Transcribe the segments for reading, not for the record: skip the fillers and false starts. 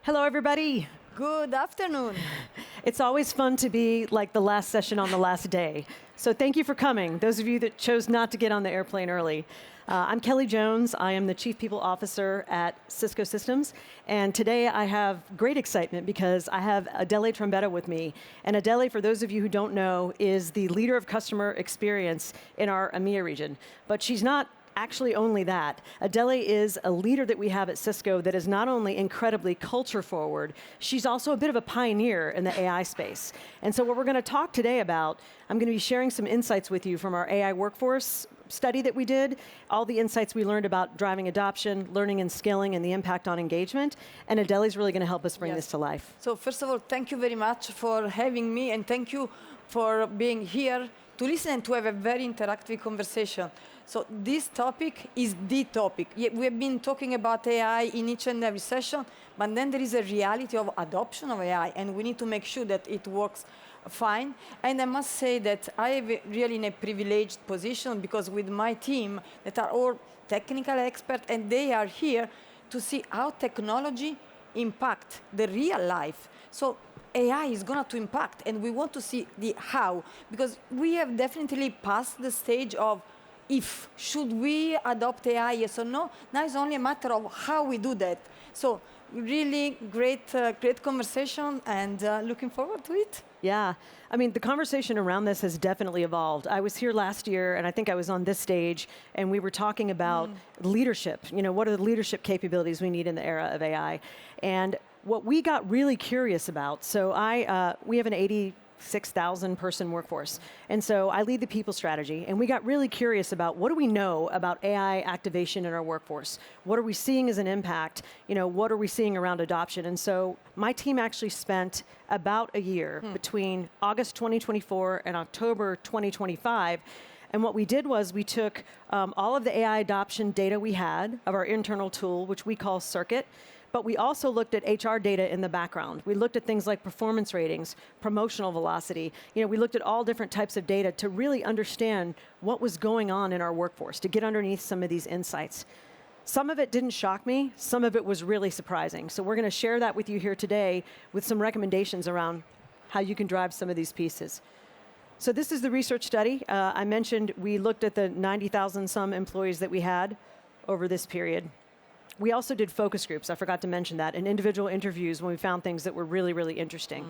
Hello, everybody. Good afternoon. It's always fun to be like the last session on the last day. So thank you for coming, those of you that chose not to get on the airplane early. I'm Kelly Jones. I am the Chief People Officer at Cisco Systems. And today I have great excitement because I have Adele Trombetta with me. And Adele, for those of you who don't know, is the leader of customer experience in our EMEA region. But she's not actually only that. Adele is a leader that we have at Cisco that is not only incredibly culture forward, she's also a bit of a pioneer in the AI space. And so what we're going to talk today about, I'm going to be sharing some insights with you from our AI workforce study that we did, all the insights we learned about driving adoption, learning and skilling, and the impact on engagement. And Adele's really going to help us bring this to life. So first of all, thank you very much for having me, and thank you for being here to listen and to have a very interactive conversation. So this topic is the topic. We have been talking about AI in each and every session, but then there is a reality of adoption of AI, and we need to make sure that it works fine. And I must say that I am really in a privileged position because with my team that are all technical experts, and they are here to see how technology impact the real life. So AI is going to impact, and we want to see the how, because we have definitely passed the stage of if, should we adopt AI, yes or no? Now it's only a matter of how we do that. So really great conversation, and looking forward to it. Yeah, I mean, the conversation around this has definitely evolved. I was here last year, and I think I was on this stage, and we were talking about leadership. You know, what are the leadership capabilities we need in the era of AI? And what we got really curious about, so we have an 86,000 person workforce. And so I lead the people strategy, and we got really curious about what do we know about AI activation in our workforce? What are we seeing as an impact? You know, what are we seeing around adoption? And so my team actually spent about a year between August 2024 and October 2025. And what we did was we took all of the AI adoption data we had of our internal tool, which we call Circuit, but we also looked at HR data in the background. We looked at things like performance ratings, promotional velocity. You know, we looked at all different types of data to really understand what was going on in our workforce, to get underneath some of these insights. Some of it didn't shock me, some of it was really surprising. So we're going to share that with you here today with some recommendations around how you can drive some of these pieces. So this is the research study. I mentioned we looked at the 90,000 some employees that we had over this period. We also did focus groups, I forgot to mention that, and individual interviews when we found things that were really, really interesting.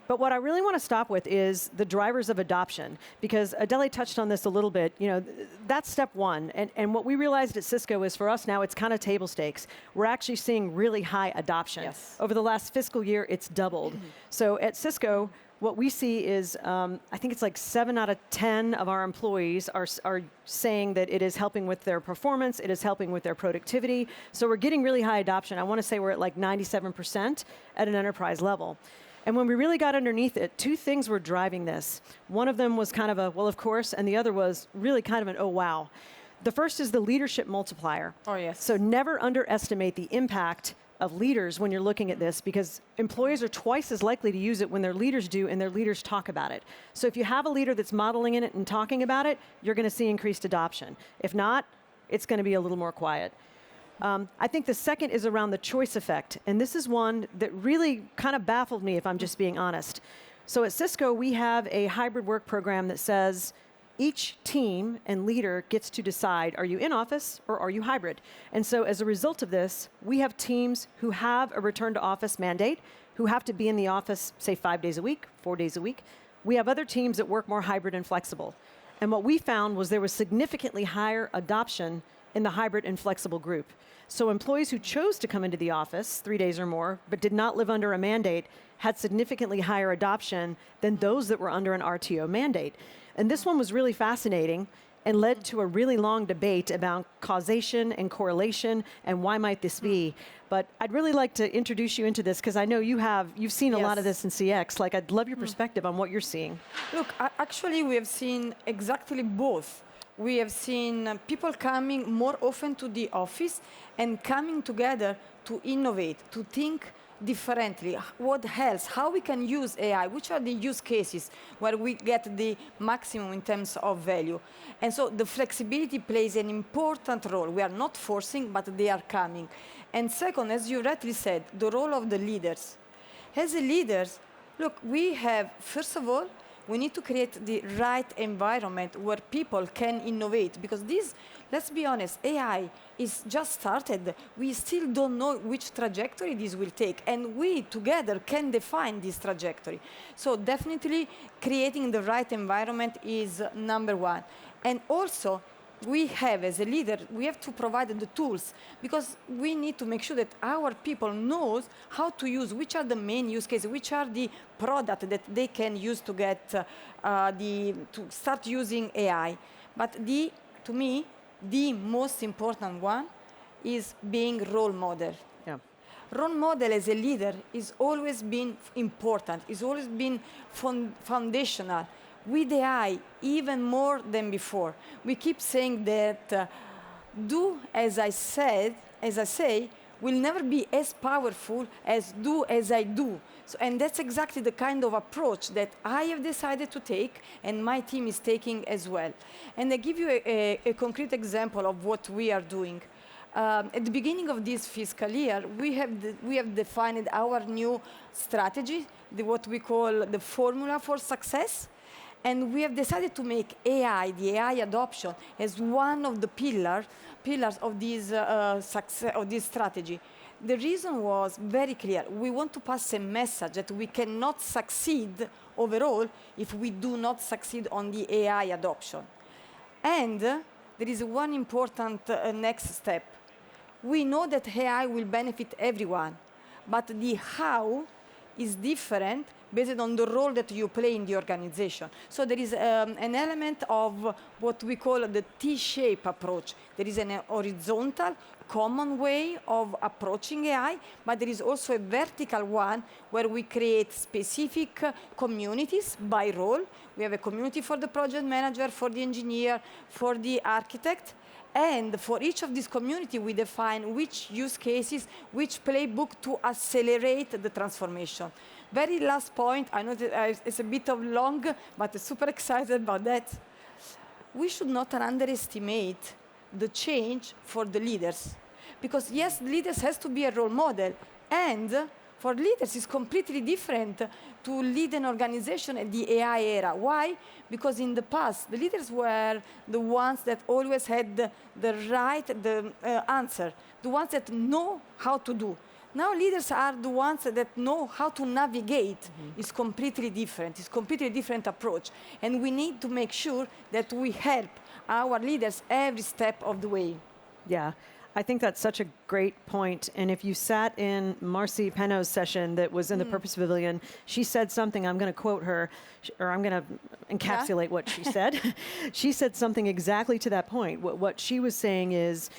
But what I really want to stop with is the drivers of adoption, because Adele touched on this a little bit. You know, that's step one. And what we realized at Cisco is for us now, it's kind of table stakes. We're actually seeing really high adoption. Yes. Over the last fiscal year, it's doubled. So at Cisco, what we see is, I think it's like 7 out of 10 of our employees are saying that it is helping with their performance, it is helping with their productivity. So we're getting really high adoption. I want to say we're at like 97% at an enterprise level. And when we really got underneath it, two things were driving this. One of them was kind of a, well, of course, and the other was really kind of an, oh, wow. The first is the leadership multiplier. Oh, yes. So never underestimate the impact of leaders when you're looking at this, because employees are twice as likely to use it when their leaders do and their leaders talk about it. So if you have a leader that's modeling in it and talking about it, you're going to see increased adoption. If not, it's going to be a little more quiet. I think the second is around the choice effect, and this is one that really kind of baffled me, if I'm just being honest. So at Cisco, we have a hybrid work program that says each team and leader gets to decide, are you in office or are you hybrid? And so as a result of this, we have teams who have a return to office mandate, who have to be in the office, say 5 days a week, 4 days a week. We have other teams that work more hybrid and flexible. And what we found was there was significantly higher adoption in the hybrid and flexible group. So employees who chose to come into the office 3 days or more, but did not live under a mandate, had significantly higher adoption than those that were under an RTO mandate. And this one was really fascinating and led to a really long debate about causation and correlation and why might this be. But I'd really like to introduce you into this because I know you've seen a lot of this in CX. Like, I'd love your perspective on what you're seeing. Look, actually we have seen exactly both. We have seen people coming more often to the office and coming together to innovate, to think differently. What else? How we can use AI? Which are the use cases where we get the maximum in terms of value? And so the flexibility plays an important role. We are not forcing, but they are coming. And second, as you rightly said, the role of the leaders. As a leaders, look, we have, first of all, we need to create the right environment where people can innovate, because this, let's be honest, AI is just started. We still don't know which trajectory this will take, and we together can define this trajectory. So definitely creating the right environment is number one. And also, we have, as a leader, we have to provide the tools, because we need to make sure that our people knows how to use, which are the main use cases, which are the product that they can use to get to start using AI. But to me, the most important one is being role model. Yeah. Role model as a leader is always been important, is always been foundational. With AI, even more than before. We keep saying that do as I say, will never be as powerful as do as I do. So, and that's exactly the kind of approach that I have decided to take, and my team is taking as well. And I give you a concrete example of what we are doing. At the beginning of this fiscal year, we have defined our new strategy, what we call the formula for success. And we have decided to make AI, the AI adoption, as one of the pillars of this strategy. The reason was very clear. We want to pass a message that we cannot succeed overall if we do not succeed on the AI adoption. And there is one important next step. We know that AI will benefit everyone, but the how is different based on the role that you play in the organization. So there is an element of what we call the T-shape approach. There is an horizontal, common way of approaching AI, but there is also a vertical one where we create specific communities by role. We have a community for the project manager, for the engineer, for the architect. And for each of these community, we define which use cases, which playbook to accelerate the transformation. Very last point, I know that it's a bit of long, but I'm super excited about that. We should not underestimate the change for the leaders. Because yes, leaders has to be a role model, and for leaders it's completely different to lead an organization at the AI era. Why? Because in the past, the leaders were the ones that always had the right answer, the ones that know how to do. Now leaders are the ones that know how to navigate. It's completely different. It's completely different approach. And we need to make sure that we help our leaders every step of the way. Yeah. I think that's such a great point. And if you sat in Marcy Penno's session that was in the Purpose Pavilion, she said something, I'm going to quote her, or I'm going to encapsulate what she said. She said something exactly to that point. What she was saying is,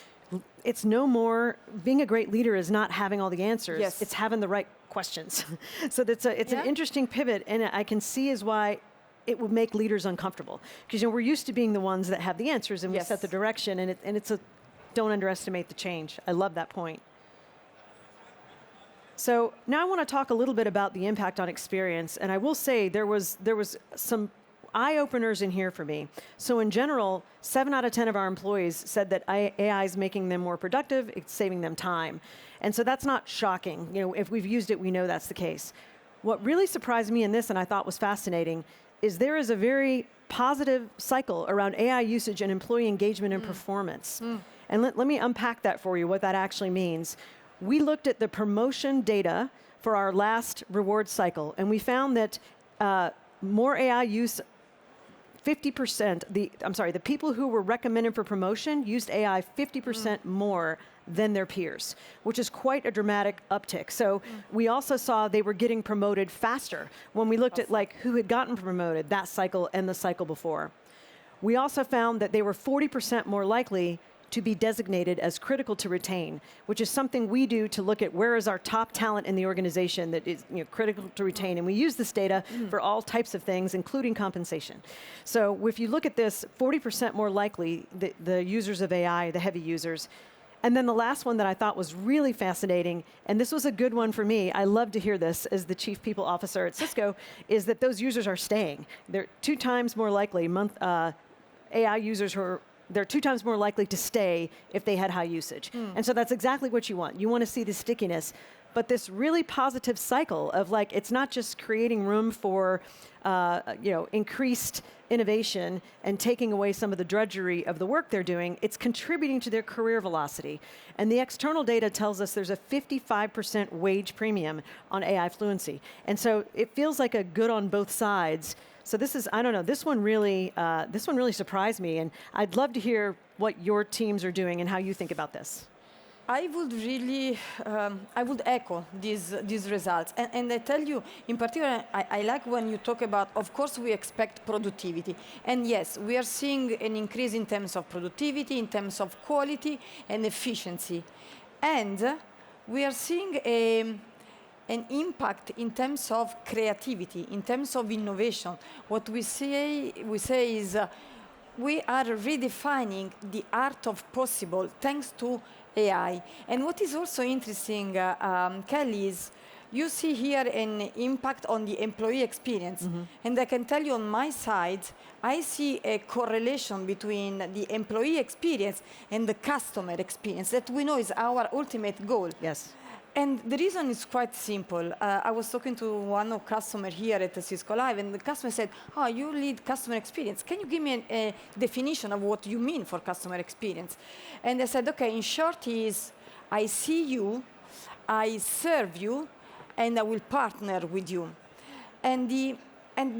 it's no more, being a great leader is not having all the answers. Yes. It's having the right questions. So it's an interesting pivot, and I can see is why it would make leaders uncomfortable. Because we're used to being the ones that have the answers and we set the direction, and it's a, don't underestimate the change. I love that point. So now I want to talk a little bit about the impact on experience, and I will say there was some eye-openers in here for me. So in general, 7 out of 10 of our employees said that AI is making them more productive, it's saving them time. And so that's not shocking. If we've used it, we know that's the case. What really surprised me in this, and I thought was fascinating, is there is a very positive cycle around AI usage and employee engagement and performance. And let me unpack that for you, what that actually means. We looked at the promotion data for our last reward cycle, and we found that more AI use, 50%, the people who were recommended for promotion used AI 50% more than their peers, which is quite a dramatic uptick. So we also saw they were getting promoted faster when we looked at who had gotten promoted that cycle and the cycle before. We also found that they were 40% more likely to be designated as critical to retain, which is something we do to look at where is our top talent in the organization that is critical to retain. And we use this data for all types of things, including compensation. So if you look at this, 40% more likely, the users of AI, the heavy users. And then the last one that I thought was really fascinating, and this was a good one for me, I love to hear this as the Chief People Officer at Cisco, is that those users are staying. They're 2 times more likely, AI users they're 2 times more likely to stay if they had high usage. And so that's exactly what you want. You want to see the stickiness, but this really positive cycle of like, it's not just creating room for increased innovation and taking away some of the drudgery of the work they're doing, it's contributing to their career velocity. And the external data tells us there's a 55% wage premium on AI fluency. And so it feels like a good on both sides. So this is, I don't know, this one really surprised me, and I'd love to hear what your teams are doing and how you think about this. I would really, I would echo these results. And I tell you, in particular, I like when you talk about, of course, we expect productivity. And yes, we are seeing an increase in terms of productivity, in terms of quality and efficiency. And we are seeing an impact in terms of creativity, in terms of innovation. What we say is we are redefining the art of possible thanks to AI. And what is also interesting, Kelly, is you see here an impact on the employee experience. And I can tell you on my side, I see a correlation between the employee experience and the customer experience that we know is our ultimate goal. Yes. And the reason is quite simple. I was talking to one of customer here at the Cisco Live, and the customer said, "Oh, you lead customer experience. Can you give me a definition of what you mean for customer experience?" And I said, "Okay, in short is, I see you, I serve you, and I will partner with you." And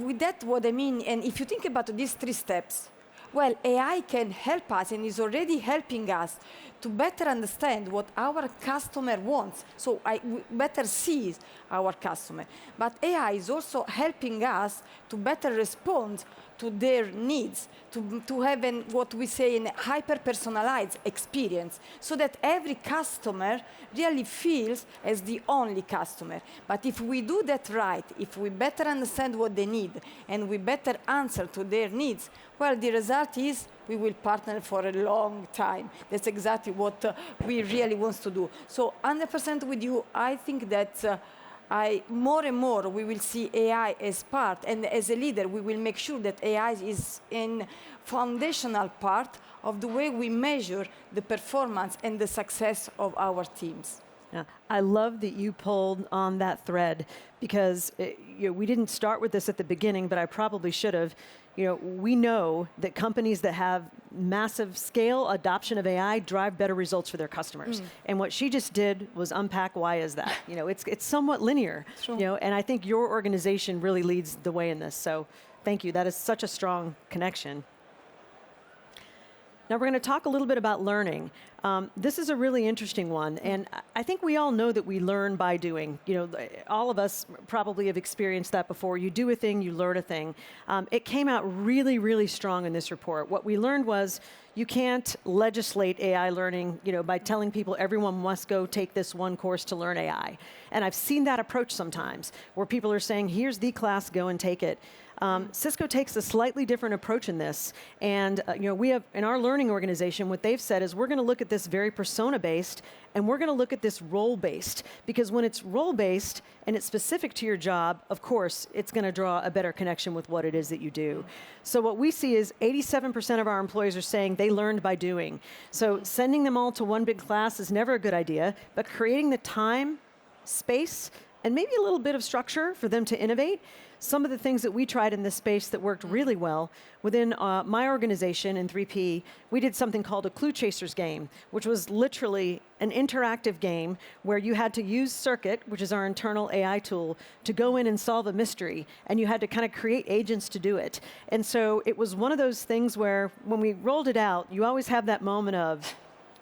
with that, what I mean, and if you think about these 3 steps, well, AI can help us and is already helping us to better understand what our customer wants, so we better see our customer. But AI is also helping us to better respond to their needs, to have what we say a hyper-personalized experience, so that every customer really feels as the only customer. But if we do that right, if we better understand what they need, and we better answer to their needs, well, the result is we will partner for a long time. That's exactly what we really want to do. So 100% with you, I think that more and more we will see AI as part, and as a leader, we will make sure that AI is a foundational part of the way we measure the performance and the success of our teams. Yeah. I love that you pulled on that thread, because we didn't start with this at the beginning, but I probably should have. We know that companies that have massive scale adoption of AI drive better results for their customers. And what she just did was unpack why is that. It's somewhat linear. True. And I think your organization really leads the way in this. So thank you. That is such a strong connection. Now we're going to talk a little bit about learning. This is a really interesting one, and I think we all know that we learn by doing. All of us probably have experienced that before. You do a thing, you learn a thing. It came out really, really strong in this report. What we learned was you can't legislate AI learning, by telling people everyone must go take this one course to learn AI. And I've seen that approach sometimes, where people are saying, here's the class, go and take it. Cisco takes a slightly different approach in this, and we have, in our learning organization, what they've said is we're going to look at this very persona-based, and we're going to look at this role-based, because when it's role-based and it's specific to your job, of course, it's going to draw a better connection with what it is that you do. So what we see is 87% of our employees are saying they learned by doing. So sending them all to one big class is never a good idea, but creating the time, space, and maybe a little bit of structure for them to innovate. Some of the things that we tried in this space that worked really well, within my organization in 3P, we did something called a Clue Chasers game, which was literally an interactive game where you had to use Circuit, which is our internal AI tool, to go in and solve a mystery, and you had to kind of create agents to do it. And so it was one of those things where when we rolled it out, you always have that moment of,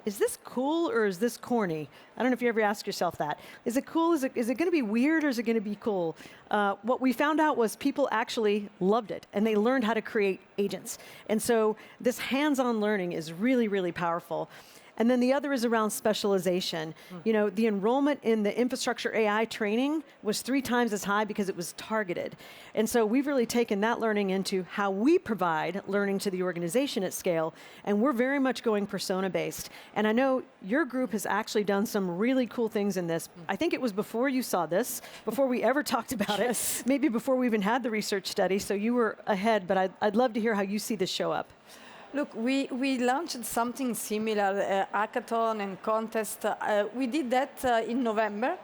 is this cool or is this corny? I don't know if you ever ask yourself that. Is it cool? Is it going to be weird or is it going to be cool? What we found out was people actually loved it, and they learned how to create agents. And so this hands-on learning is really, really powerful. And then the other is around specialization. You know, the enrollment in the infrastructure AI training was 3 times as high because it was targeted. And so we've really taken that learning into how we provide learning to the organization at scale, and we're very much going persona-based. And I know your group has actually done some really cool things in this. I think it was before you saw this, before we ever talked about it, maybe before we even had the research study, so you were ahead, but I'd love to hear how you see this show up. Look, we launched something similar, hackathon and contest. We did that in November,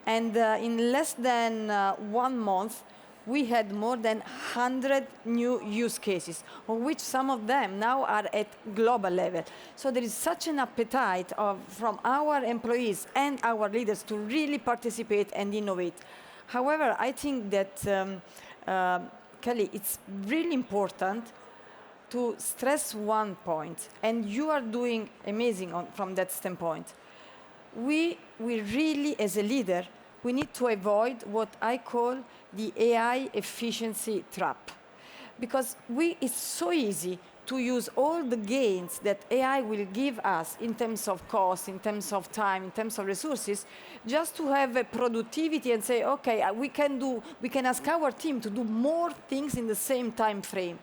and in less than 1 month, we had more than 100 new use cases, of which some of them now are at global level. So there is such an appetite from our employees and our leaders to really participate and innovate. However, I think that, Kelly, it's really important to stress one point, and you are doing amazing from that standpoint. We really, as a leader, we need to avoid what I call the AI efficiency trap. Because it's so easy to use all the gains that AI will give us in terms of cost, in terms of time, in terms of resources, just to have a productivity and say, okay, we can ask our team to do more things in the same time frame.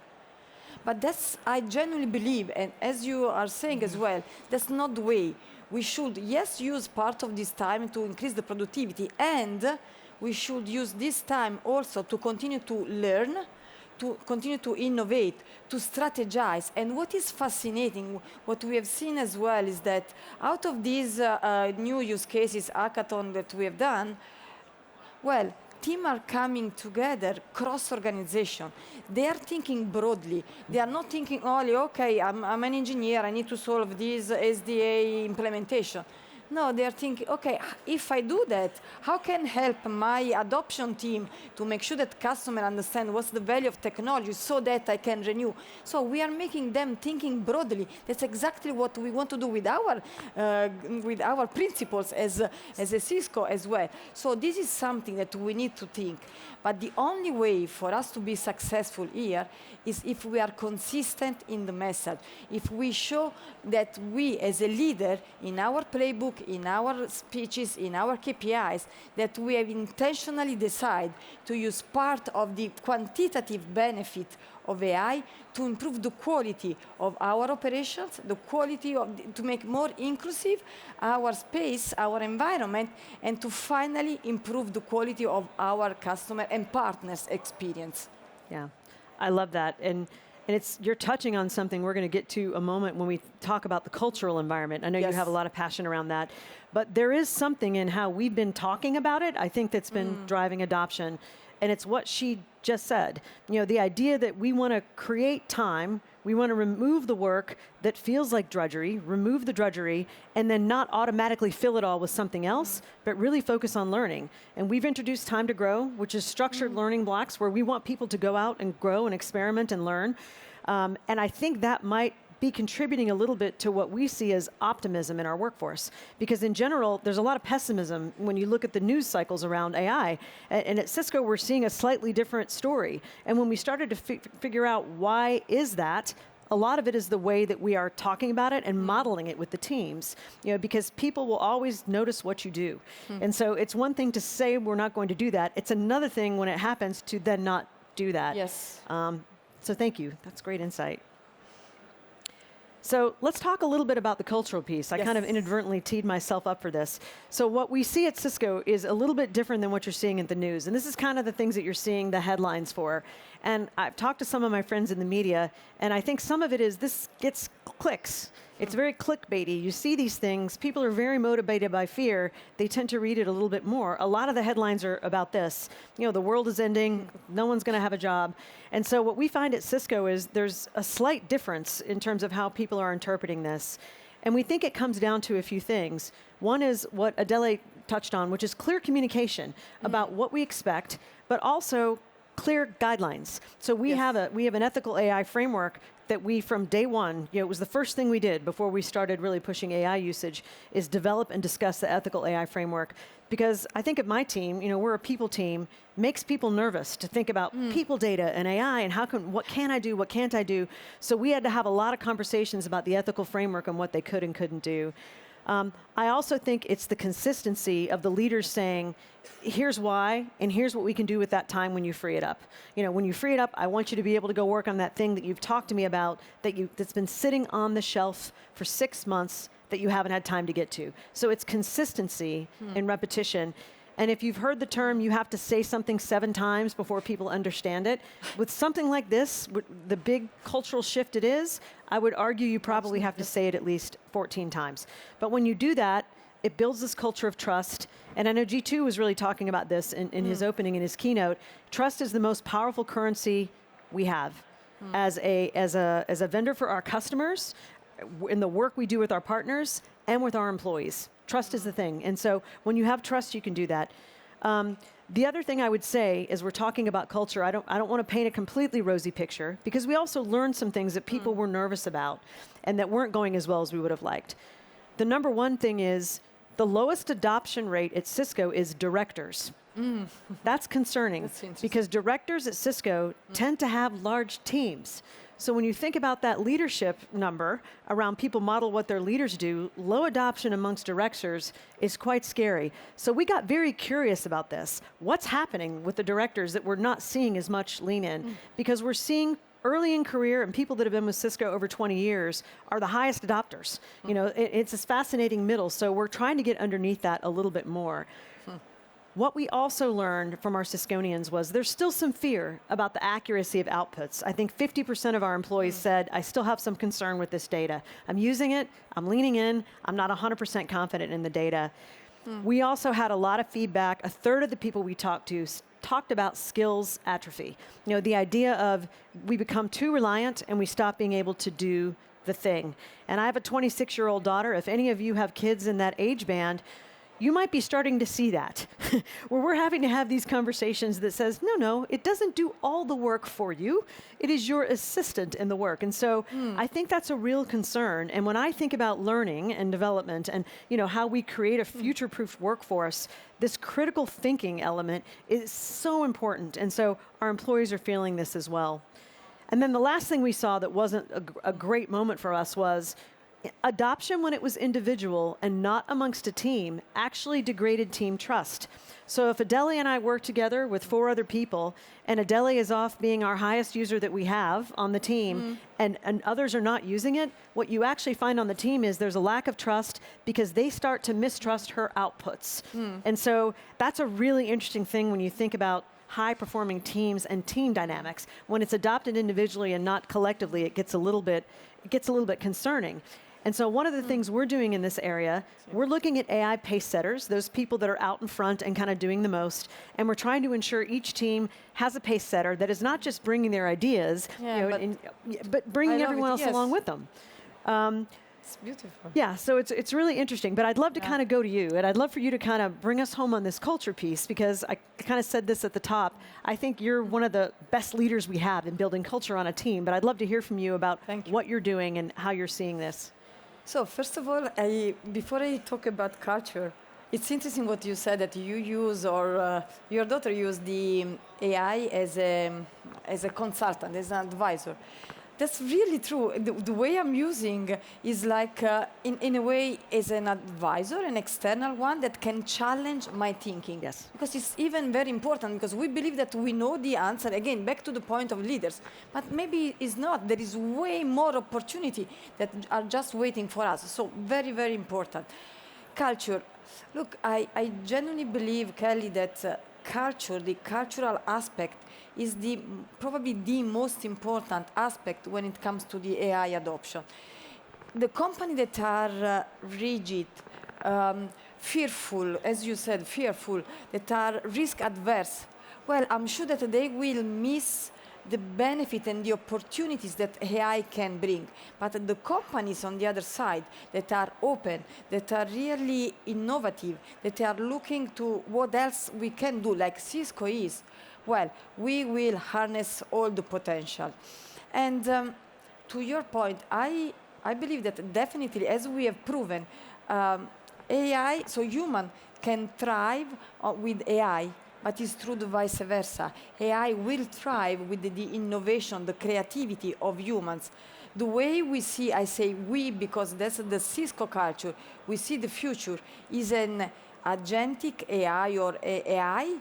But I genuinely believe, and as you are saying as well, that's not the way. We should, yes, use part of this time to increase the productivity, and we should use this time also to continue to learn, to continue to innovate, to strategize. And what is fascinating, what we have seen as well, is that out of these new use cases, hackathon that we have done, well, teams are coming together cross-organization. They are thinking broadly. They are not thinking only, okay, I'm an engineer, I need to solve this SDA implementation. No, they are thinking, okay, if I do that, how can I help my adoption team to make sure that customers understand what's the value of technology so that I can renew? So we are making them thinking broadly. That's exactly what we want to do with our principles as a Cisco as well. So this is something that we need to think. But the only way for us to be successful here is if we are consistent in the message. If we show that we, as a leader, in our playbook, in our speeches, in our KPIs, that we have intentionally decided to use part of the quantitative benefit of AI to improve the quality of our operations, the quality to make more inclusive our space, our environment, and to finally improve the quality of our customer and partners' experience. Yeah, I love that. And you're touching on something we're going to get to a moment when we talk about the cultural environment. I know you have a lot of passion around that, but there is something in how we've been talking about it, I think, that's been driving adoption, and it's what she just said. You know, the idea that we want to create time, we want to remove the work that feels like drudgery, remove the drudgery, and then not automatically fill it all with something else, but really focus on learning. And we've introduced Time to Grow, which is structured learning blocks where we want people to go out and grow and experiment and learn. And I think that might be contributing a little bit to what we see as optimism in our workforce. Because in general, there's a lot of pessimism when you look at the news cycles around AI. And at Cisco, we're seeing a slightly different story. And when we started to figure out why is that, a lot of it is the way that we are talking about it and modeling it with the teams, you know, because people will always notice what you do. And so it's one thing to say we're not going to do that. It's another thing when it happens to then not do that. Yes. So thank you. That's great insight. So let's talk a little bit about the cultural piece. I kind of inadvertently teed myself up for this. So what we see at Cisco is a little bit different than what you're seeing in the news. And this is kind of the things that you're seeing the headlines for. And I've talked to some of my friends in the media, and I think some of it is this gets clicks. It's very clickbaity. You see these things. People are very motivated by fear. They tend to read it a little bit more. A lot of the headlines are about this. You know, the world is ending. No one's going to have a job. And so what we find at Cisco is there's a slight difference in terms of how people are interpreting this. And we think it comes down to a few things. One is what Adele touched on, which is clear communication about what we expect, but also clear guidelines. So we have an ethical AI framework that we, from day one, it was the first thing we did before we started really pushing AI usage, is develop and discuss the ethical AI framework. Because I think at my team, we're a people team, makes people nervous to think about people data and AI and what can I do, what can't I do. So we had to have a lot of conversations about the ethical framework and what they could and couldn't do. I also think it's the consistency of the leaders saying, here's why, and here's what we can do with that time when you free it up. When you free it up, I want you to be able to go work on that thing that you've talked to me about, that's been sitting on the shelf for 6 months that you haven't had time to get to. So it's consistency and repetition. And if you've heard the term, you have to say something 7 times before people understand it. With something like this, the big cultural shift it is, I would argue you probably have to say it at least 14 times. But when you do that, it builds this culture of trust. And I know G2 was really talking about this in his opening, in his keynote. Trust is the most powerful currency we have as a vendor for our customers, in the work we do with our partners, and with our employees. Trust is the thing. And so when you have trust, you can do that. The other thing I would say is, we're talking about culture. I don't want to paint a completely rosy picture, because we also learned some things that people were nervous about and that weren't going as well as we would have liked. The number one thing is, the lowest adoption rate at Cisco is directors. That's concerning, because directors at Cisco tend to have large teams. So when you think about that leadership number around people model what their leaders do, low adoption amongst directors is quite scary. So we got very curious about this. What's happening with the directors that we're not seeing as much lean in? Because we're seeing early in career, and people that have been with Cisco over 20 years are the highest adopters. It's this fascinating middle, so we're trying to get underneath that a little bit more. What we also learned from our Cisconians was there's still some fear about the accuracy of outputs. I think 50% of our employees said, I still have some concern with this data. I'm using it, I'm leaning in, I'm not 100% confident in the data. We also had a lot of feedback. A third of the people we talked to talked about skills atrophy. The idea of we become too reliant and we stop being able to do the thing. And I have a 26-year-old daughter. If any of you have kids in that age band, you might be starting to see that, where we're having to have these conversations that says, no, it doesn't do all the work for you. It is your assistant in the work. And so I think that's a real concern. And when I think about learning and development and how we create a future-proof workforce, this critical thinking element is so important. And so our employees are feeling this as well. And then the last thing we saw that wasn't a great moment for us was, adoption when it was individual and not amongst a team actually degraded team trust. So if Adele and I work together with 4 other people, and Adele is off being our highest user that we have on the team, and others are not using it, what you actually find on the team is there's a lack of trust, because they start to mistrust her outputs. And so that's a really interesting thing when you think about high-performing teams and team dynamics. When it's adopted individually and not collectively, it gets a little bit concerning. And so one of the things we're doing in this area, we're looking at AI pace setters, those people that are out in front and kind of doing the most, and we're trying to ensure each team has a pace setter that is not just bringing their ideas, but bringing everyone else along with them. It's beautiful. Yeah, so it's really interesting, but I'd love to kind of go to you, and I'd love for you to kind of bring us home on this culture piece, because I kind of said this at the top. I think you're one of the best leaders we have in building culture on a team, but I'd love to hear from you about what you're doing and how you're seeing this. So first of all, before I talk about culture, it's interesting what you said, that you use, or your daughter used the AI as a consultant, as an advisor. That's really true. The way I'm using is like, in a way, as an advisor, an external one that can challenge my thinking. Yes. Because it's even very important, because we believe that we know the answer. Again, back to the point of leaders. But maybe it's not. There is way more opportunity that are just waiting for us. So very, very important. Culture. Look, I genuinely believe, Kelly, that culture, the cultural aspect, is probably the most important aspect when it comes to the AI adoption. The companies that are rigid, fearful, as you said, that are risk adverse, well, I'm sure that they will miss the benefit and the opportunities that AI can bring. But the companies on the other side that are open, that are really innovative, that are looking to what else we can do, like Cisco is, well, we will harness all the potential. And to your point, I believe that definitely, as we have proven, AI, so human can thrive with AI, but it's true the vice versa. AI will thrive with the innovation, the creativity of humans. The way we see, I say we because that's the Cisco culture, we see the future is an agentic AI or AI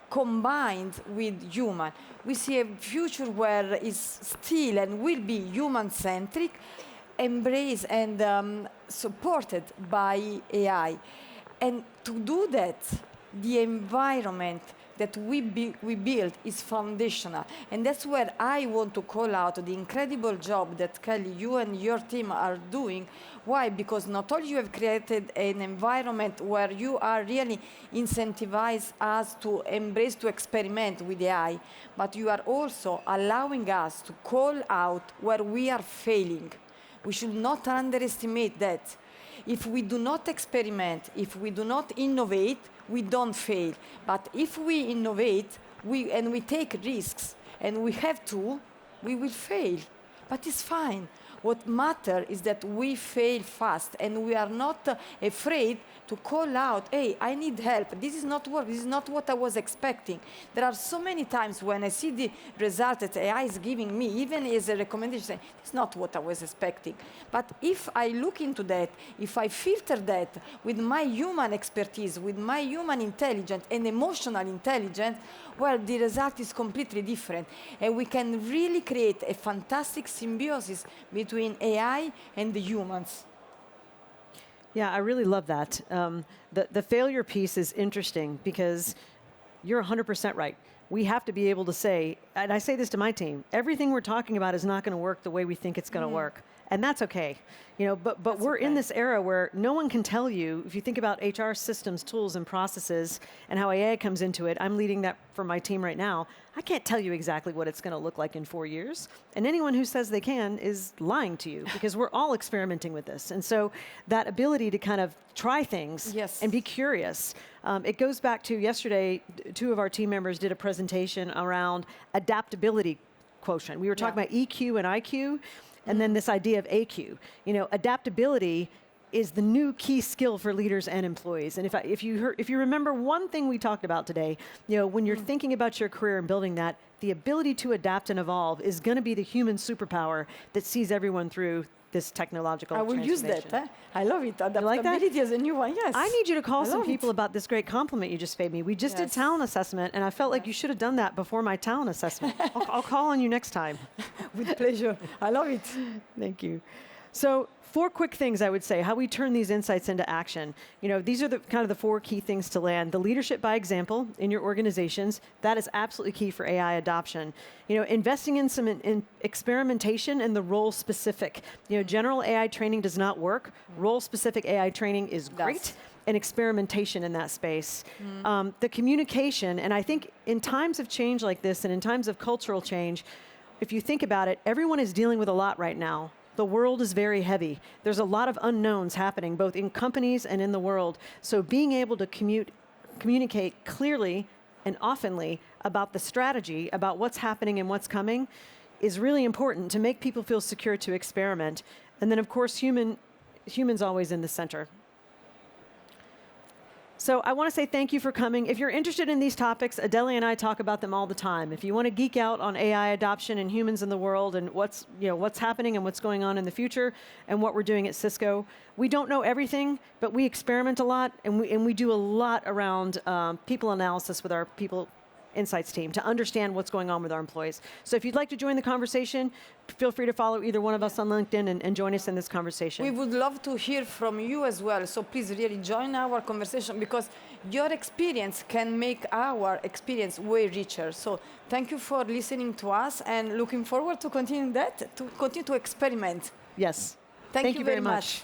combined with human. We see a future where it's still and will be human-centric, embraced and supported by AI. And to do that, the environment that we build is foundational. And that's where I want to call out the incredible job that Kelly, you and your team are doing. Why? Because not only you have created an environment where you are really incentivize us to embrace, to experiment with AI, but you are also allowing us to call out where we are failing. We should not underestimate that. If we do not experiment, if we do not innovate, we don't fail. But if we innovate and we take risks, and we have to, we will fail. But it's fine. What matters is that we fail fast, and we are not afraid to call out, hey, I need help. This is not work. This is not what I was expecting. There are so many times when I see the result that AI is giving me, even as a recommendation, saying, it's not what I was expecting. But if I look into that, if I filter that with my human expertise, with my human intelligence and emotional intelligence, well, the result is completely different. And we can really create a fantastic symbiosis between AI and the humans. Yeah, I really love that. The failure piece is interesting because you're 100% right. We have to be able to say, and I say this to my team, everything we're talking about is not going to work the way we think it's going to work. And that's okay. You know, but we're in this era where no one can tell you, if you think about HR systems, tools, and processes, and how AI comes into it, I'm leading that for my team right now. I can't tell you exactly what it's going to look like in 4 years. And anyone who says they can is lying to you because we're all experimenting with this. And so that ability to kind of try things and be curious. It goes back to yesterday, 2 of our team members did a presentation around adaptability quotient. We were talking about EQ and IQ. And then this idea of AQ. You know, adaptability is the new key skill for leaders and employees. And if you remember one thing we talked about today, you know, when you're thinking about your career and building that, the ability to adapt and evolve is going to be the human superpower that sees everyone through this technological transformation. I will use that. I love it. You Adaptability like that? is a new one, yes. I need you to call some people about this great compliment you just paid me. We just did talent assessment, and I felt like you should have done that before my talent assessment. I'll call on you next time. With pleasure. I love it. Thank you. So 4 quick things I would say, how we turn these insights into action. You know, these are the kind of the 4 key things to land. The leadership by example in your organizations, that is absolutely key for AI adoption. You know, investing in some experimentation and the role specific. You know, general AI training does not work. Role specific AI training is great. And experimentation in that space. The communication, and I think in times of change like this and in times of cultural change, if you think about it, everyone is dealing with a lot right now. The world is very heavy. There's a lot of unknowns happening, both in companies and in the world. So being able to communicate clearly and oftenly about the strategy, about what's happening and what's coming, is really important to make people feel secure to experiment. And then, of course, humans always in the center. So I want to say thank you for coming. If you're interested in these topics, Adele and I talk about them all the time. If you want to geek out on AI adoption and humans in the world and what's happening and what's going on in the future and what we're doing at Cisco, we don't know everything, but we experiment a lot and we do a lot around people analysis with our people insights team to understand what's going on with our employees. So if you'd like to join the conversation, feel free to follow either one of us on LinkedIn and join us in this conversation. We would love to hear from you as well. So please really join our conversation because your experience can make our experience way richer. So thank you for listening to us and looking forward to continue to experiment. Yes. Thank you very much.